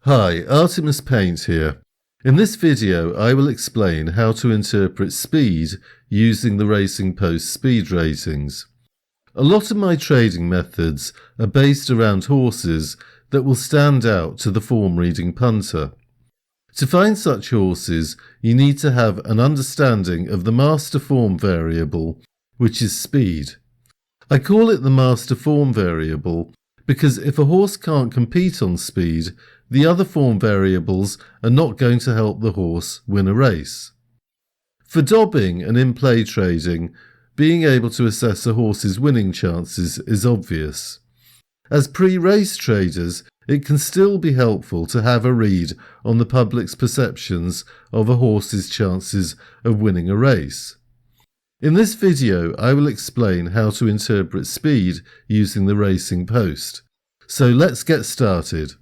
Hi, Artemis Paint here. In this video I will explain how to interpret speed using the Racing Post speed ratings. A lot of my trading methods are based around horses that will stand out to the form reading punter. To find such horses you need to have an understanding of the master form variable, which is speed. I call it the master form variable because if a horse can't compete on speed, the other form variables are not going to help the horse win a race. For dobbing and in-play trading, being able to assess a horse's winning chances is obvious. As pre-race traders, it can still be helpful to have a read on the public's perceptions of a horse's chances of winning a race. In this video, I will explain how to interpret speed using the Racing Post. So let's get started.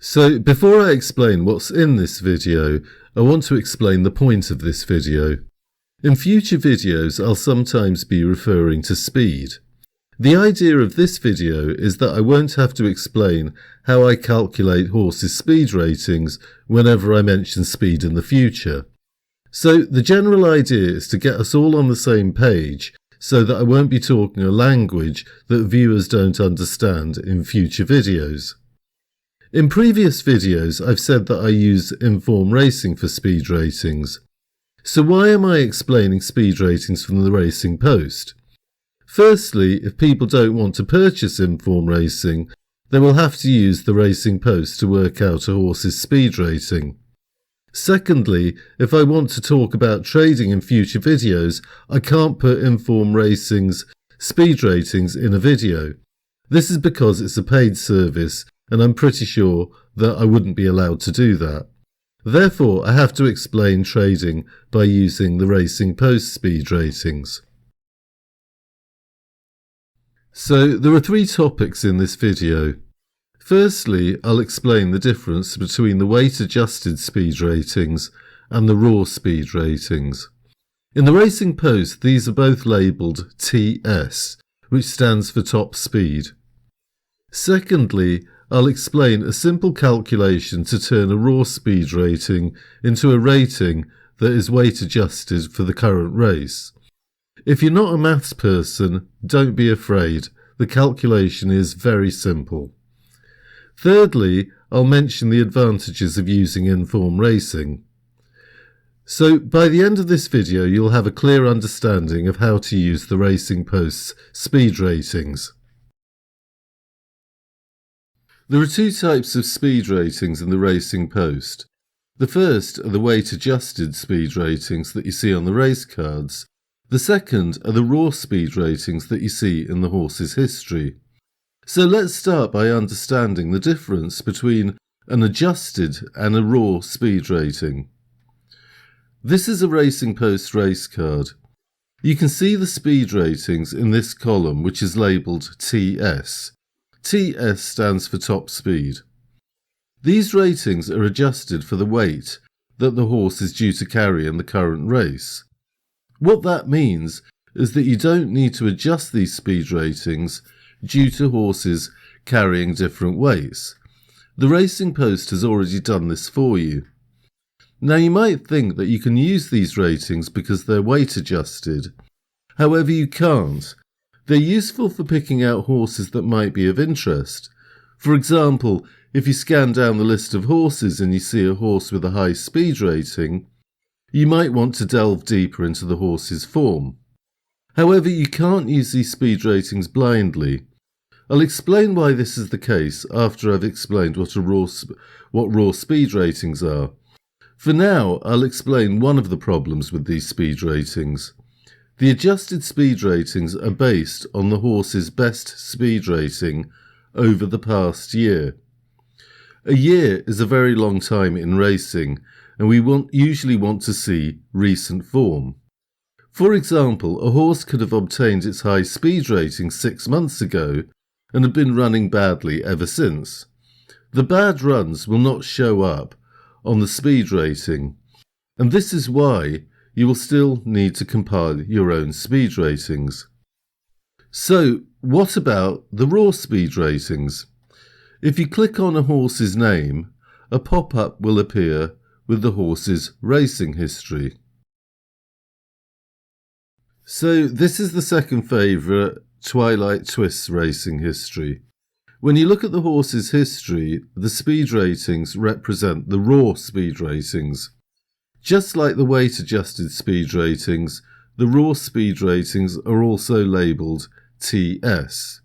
So before I explain what's in this video, I want to explain the point of this video. In future videos, I'll sometimes be referring to speed. The idea of this video is that I won't have to explain how I calculate horses' speed ratings whenever I mention speed in the future. So the general idea is to get us all on the same page so that I won't be talking a language that viewers don't understand in future videos. In previous videos, I've said that I use Inform Racing for speed ratings. So why am I explaining speed ratings from the Racing Post? Firstly, if people don't want to purchase Inform Racing, they will have to use the Racing Post to work out a horse's speed rating. Secondly, if I want to talk about trading in future videos, I can't put Inform Racing's speed ratings in a video. This is because it's a paid service, and I'm pretty sure that I wouldn't be allowed to do that. Therefore, I have to explain trading by using the Racing Post speed ratings. So there are three topics in this video. Firstly, I'll explain the difference between the weight-adjusted speed ratings and the raw speed ratings. In the Racing Post, these are both labelled TS, which stands for top speed. Secondly, I'll explain a simple calculation to turn a raw speed rating into a rating that is weight adjusted for the current race. If you're not a maths person, don't be afraid. The calculation is very simple. Thirdly, I'll mention the advantages of using Inform Racing. So by the end of this video, you'll have a clear understanding of how to use the Racing Post's speed ratings. There are two types of speed ratings in the Racing Post. The first are the weight-adjusted speed ratings that you see on the race cards. The second are the raw speed ratings that you see in the horse's history. So let's start by understanding the difference between an adjusted and a raw speed rating. This is a Racing Post race card. You can see the speed ratings in this column, which is labelled TS. TS stands for top speed. These ratings are adjusted for the weight that the horse is due to carry in the current race. What that means is that you don't need to adjust these speed ratings due to horses carrying different weights. The Racing Post has already done this for you. Now you might think that you can use these ratings because they're weight adjusted. However, you can't. They're useful for picking out horses that might be of interest. For example, if you scan down the list of horses and you see a horse with a high speed rating, you might want to delve deeper into the horse's form. However, you can't use these speed ratings blindly. I'll explain why this is the case after I've explained what raw speed ratings are. For now, I'll explain one of the problems with these speed ratings. The adjusted speed ratings are based on the horse's best speed rating over the past year. A year is a very long time in racing, and we usually want to see recent form. For example, a horse could have obtained its high speed rating 6 months ago and have been running badly ever since. The bad runs will not show up on the speed rating, and this is why you will still need to compile your own speed ratings. So, what about the raw speed ratings? If you click on a horse's name, a pop-up will appear with the horse's racing history. So this is the second favourite, Twilight Twist's racing history. When you look at the horse's history, the speed ratings represent the raw speed ratings. Just like the weight-adjusted speed ratings, the raw speed ratings are also labelled TS.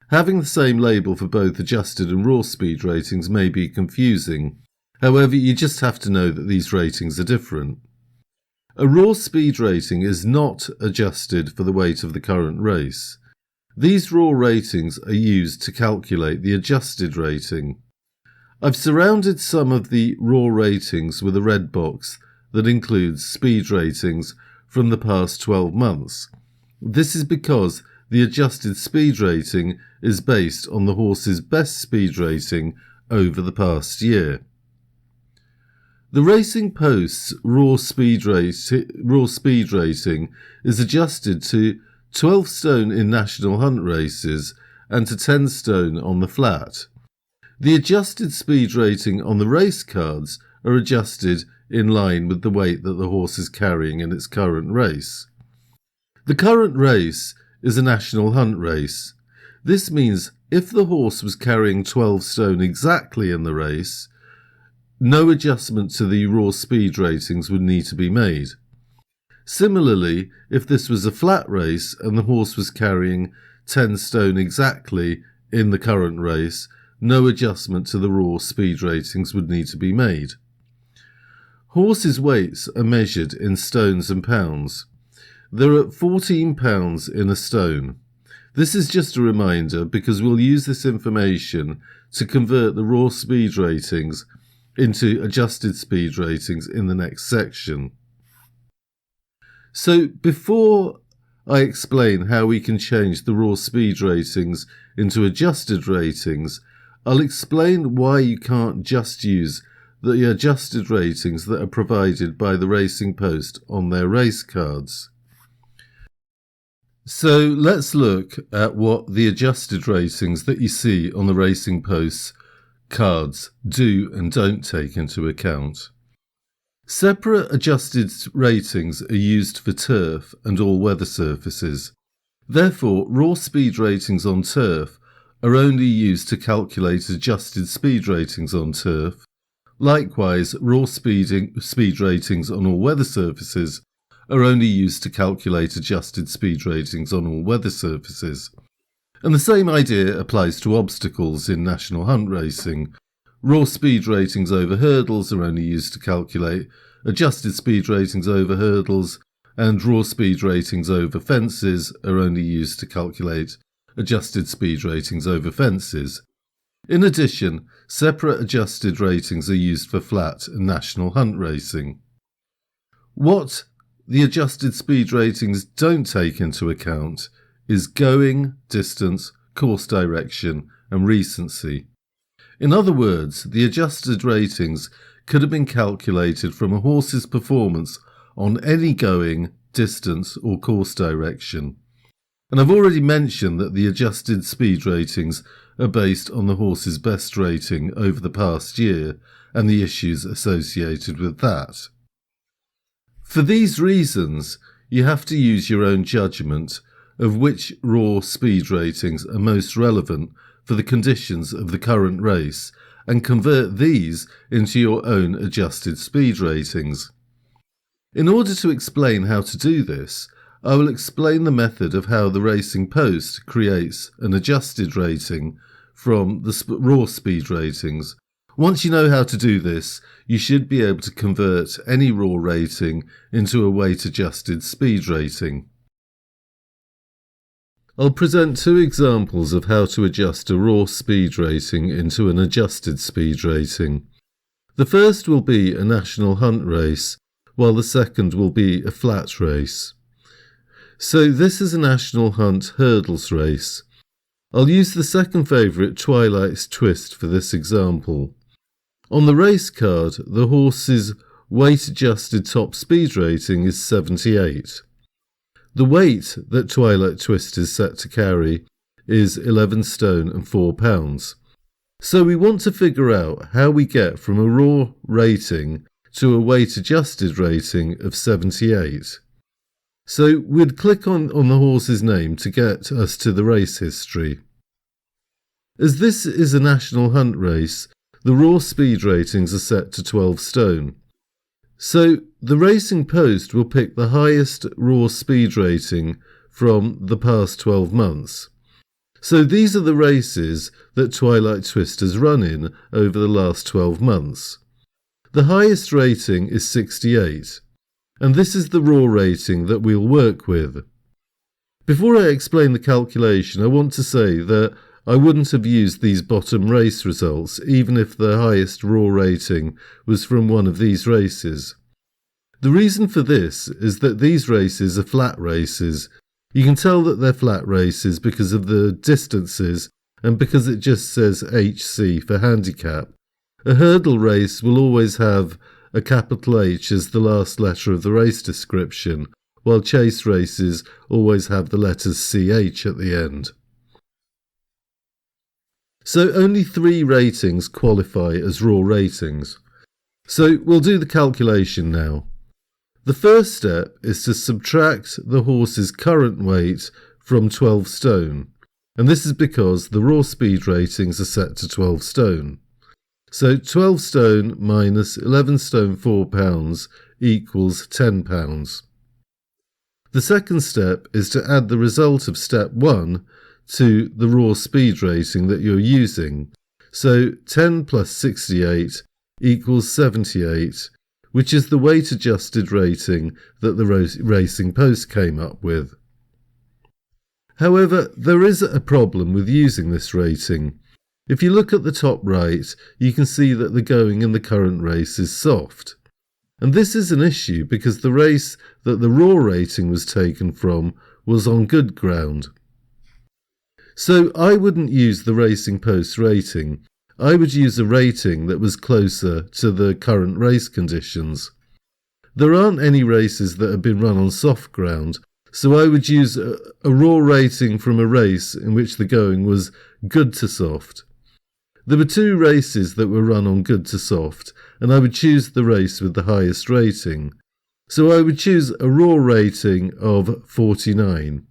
Having the same label for both adjusted and raw speed ratings may be confusing. However, you just have to know that these ratings are different. A raw speed rating is not adjusted for the weight of the current race. These raw ratings are used to calculate the adjusted rating. I've surrounded some of the raw ratings with a red box that includes speed ratings from the past 12 months. This is because the adjusted speed rating is based on the horse's best speed rating over the past year. The Racing Post's raw speed rating is adjusted to 12 stone in national hunt races and to 10 stone on the flat. The adjusted speed rating on the race cards are adjusted in line with the weight that the horse is carrying in its current race. The current race is a national hunt race. This means if the horse was carrying 12 stone exactly in the race, no adjustment to the raw speed ratings would need to be made. Similarly, if this was a flat race and the horse was carrying 10 stone exactly in the current race, no adjustment to the raw speed ratings would need to be made. Horses' weights are measured in stones and pounds. They're at 14 pounds in a stone. This is just a reminder because we'll use this information to convert the raw speed ratings into adjusted speed ratings in the next section. So before I explain how we can change the raw speed ratings into adjusted ratings, I'll explain why you can't just use the adjusted ratings that are provided by the Racing Post on their race cards. So let's look at what the adjusted ratings that you see on the Racing Post's cards do and don't take into account. Separate adjusted ratings are used for turf and all weather surfaces. Therefore, raw speed ratings on turf are only used to calculate adjusted speed ratings on turf. Likewise, raw speed ratings on all weather surfaces are only used to calculate adjusted speed ratings on all weather surfaces. And the same idea applies to obstacles in national hunt racing. Raw speed ratings over hurdles are only used to calculate adjusted speed ratings over hurdles, and raw speed ratings over fences are only used to calculate adjusted speed ratings over fences. In addition, separate adjusted ratings are used for flat and national hunt racing. What the adjusted speed ratings don't take into account is going, distance, course direction, and recency. In other words, the adjusted ratings could have been calculated from a horse's performance on any going, distance, or course direction. And I've already mentioned that the adjusted speed ratings are based on the horse's best rating over the past year and the issues associated with that. For these reasons, you have to use your own judgment of which raw speed ratings are most relevant for the conditions of the current race and convert these into your own adjusted speed ratings. In order to explain how to do this, I will explain the method of how the Racing Post creates an adjusted rating from the raw speed ratings. Once you know how to do this, you should be able to convert any raw rating into a weight-adjusted speed rating. I'll present two examples of how to adjust a raw speed rating into an adjusted speed rating. The first will be a national hunt race, while the second will be a flat race. So this is a national hunt hurdles race. I'll use the second favourite Twilight's Twist for this example. On the race card, the horse's weight-adjusted top speed rating is 78. The weight that Twilight Twist is set to carry is 11 stone and 4 pounds. So we want to figure out how we get from a raw rating to a weight-adjusted rating of 78. So we'd click on the horse's name to get us to the race history. As this is a national hunt race, the raw speed ratings are set to 12 stone. So the Racing Post will pick the highest raw speed rating from the past 12 months. So these are the races that Twilight Twist has run in over the last 12 months. The highest rating is 68, and this is the raw rating that we'll work with. Before I explain the calculation, I want to say that I wouldn't have used these bottom race results even if the highest raw rating was from one of these races. The reason for this is that these races are flat races. You can tell that they're flat races because of the distances and because it just says HC for handicap. A hurdle race will always have a capital H as the last letter of the race description, while chase races always have the letters CH at the end. So only 3 ratings qualify as raw ratings. So we'll do the calculation now. The first step is to subtract the horse's current weight from 12 stone, and this is because the raw speed ratings are set to 12 stone. So 12 stone minus 11 stone 4 pounds equals 10 pounds. The second step is to add the result of step 1 to the raw speed rating that you're using. So 10 plus 68 equals 78, which is the weight-adjusted rating that the Racing Post came up with. However, there is a problem with using this rating. If you look at the top right, you can see that the going in the current race is soft. And this is an issue because the race that the raw rating was taken from was on good ground. So I wouldn't use the Racing Post rating. I would use a rating that was closer to the current race conditions. There aren't any races that have been run on soft ground, so I would use a raw rating from a race in which the going was good to soft. There were 2 races that were run on good to soft, and I would choose the race with the highest rating. So I would choose a raw rating of 49.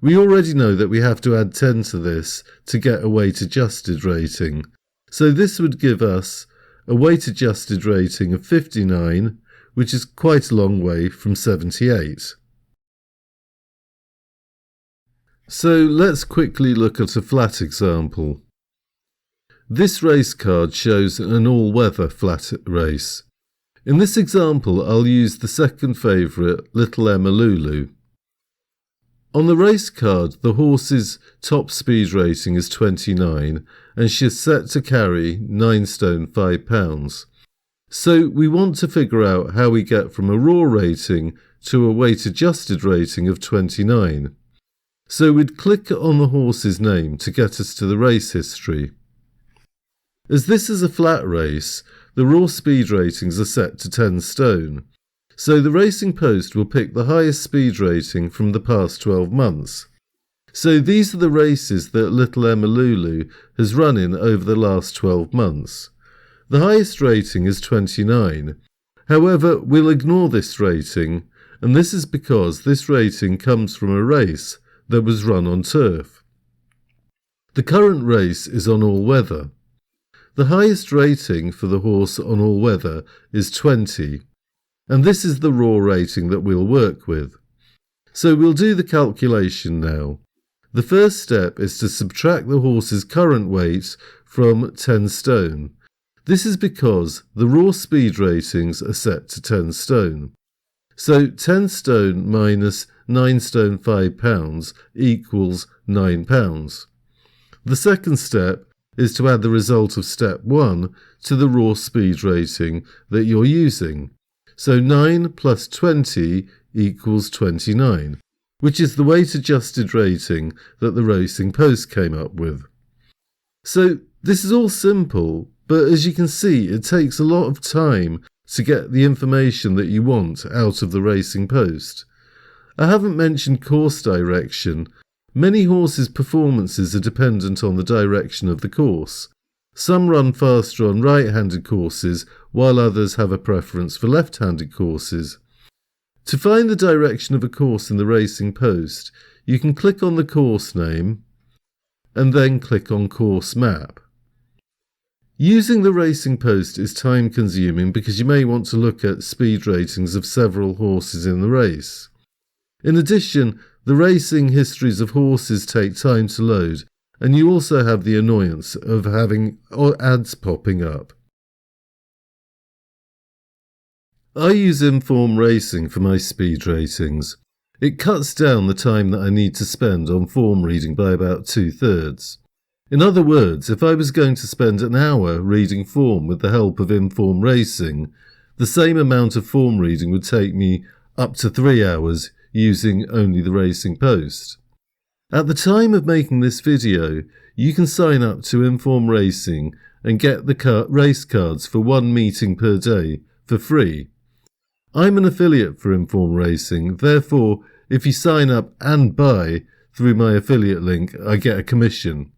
We already know that we have to add 10 to this to get a weight-adjusted rating. So this would give us a weight-adjusted rating of 59, which is quite a long way from 78. So let's quickly look at a flat example. This race card shows an all-weather flat race. In this example, I'll use the second favourite, Little Emma Lulu. On the race card, the horse's top speed rating is 29 and she's set to carry 9 stone 5 pounds. So we want to figure out how we get from a raw rating to a weight-adjusted rating of 29. So we'd click on the horse's name to get us to the race history. As this is a flat race, the raw speed ratings are set to 10 stone. So the Racing Post will pick the highest speed rating from the past 12 months. So these are the races that Little Emma Lulu has run in over the last 12 months. The highest rating is 29. However, we'll ignore this rating, and this is because this rating comes from a race that was run on turf. The current race is on all weather. The highest rating for the horse on all weather is 20. And this is the raw rating that we'll work with. So we'll do the calculation now. The first step is to subtract the horse's current weight from 10 stone. This is because the raw speed ratings are set to 10 stone. So 10 stone minus 9 stone 5 pounds equals 9 pounds. The second step is to add the result of step 1 to the raw speed rating that you're using. So 9 plus 20 equals 29, which is the weight adjusted rating that the Racing Post came up with. So this is all simple, but as you can see, it takes a lot of time to get the information that you want out of the Racing Post. I haven't mentioned course direction. Many horses' performances are dependent on the direction of the course. Some run faster on right-handed courses, while others have a preference for left-handed courses. To find the direction of a course in the Racing Post, you can click on the course name and then click on Course Map. Using the Racing Post is time-consuming because you may want to look at speed ratings of several horses in the race. In addition, the racing histories of horses take time to load, and you also have the annoyance of having ads popping up. I use Inform Racing for my speed ratings. It cuts down the time that I need to spend on form reading by about 2/3. In other words, if I was going to spend an hour reading form with the help of Inform Racing, the same amount of form reading would take me up to 3 hours using only the Racing Post. At the time of making this video, you can sign up to Inform Racing and get the race cards for 1 meeting per day for free. I'm an affiliate for Inform Racing, therefore if you sign up and buy through my affiliate link, I get a commission.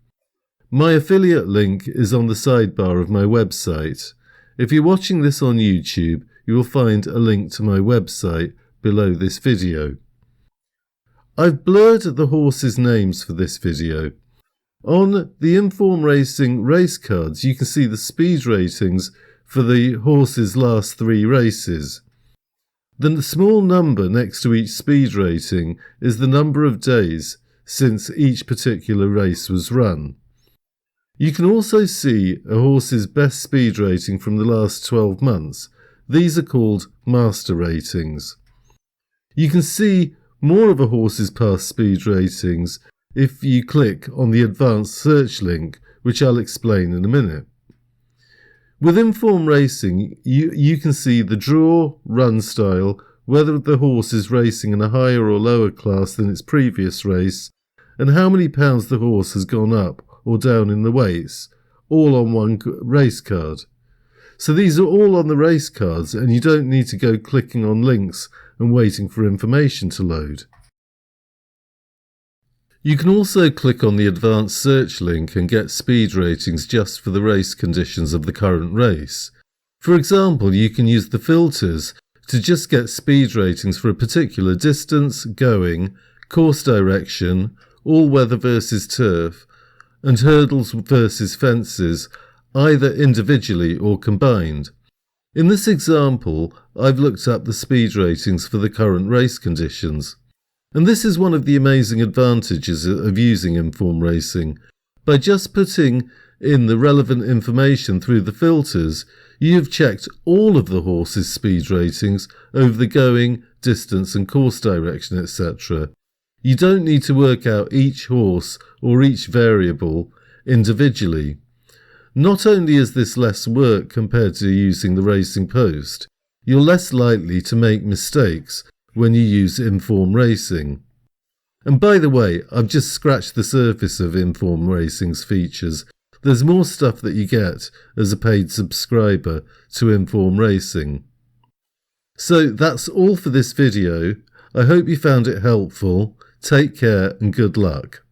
My affiliate link is on the sidebar of my website. If you're watching this on YouTube, you will find a link to my website below this video. I've blurred the horses' names for this video. On the Inform Racing race cards, you can see the speed ratings for the horses' last 3 races. The small number next to each speed rating is the number of days since each particular race was run. You can also see a horse's best speed rating from the last 12 months. These are called master ratings. You can see more of a horse's past speed ratings if you click on the advanced search link, which I'll explain in a minute. With Inform Racing, you can see the draw, run style, whether the horse is racing in a higher or lower class than its previous race, and how many pounds the horse has gone up or down in the weights, all on one race card. So these are all on the race cards, and you don't need to go clicking on links and waiting for information to load. You can also click on the advanced search link and get speed ratings just for the race conditions of the current race. For example, you can use the filters to just get speed ratings for a particular distance, going, course direction, all weather versus turf, and hurdles versus fences, either individually or combined. In this example, I've looked up the speed ratings for the current race conditions. And this is one of the amazing advantages of using Inform Racing. By just putting in the relevant information through the filters, you have checked all of the horse's speed ratings over the going, distance and course direction, etc. You don't need to work out each horse or each variable individually. Not only is this less work compared to using the Racing Post, you're less likely to make mistakes when you use Inform Racing. And by the way, I've just scratched the surface of Inform Racing's features. There's more stuff that you get as a paid subscriber to Inform Racing. So that's all for this video. I hope you found it helpful. Take care and good luck.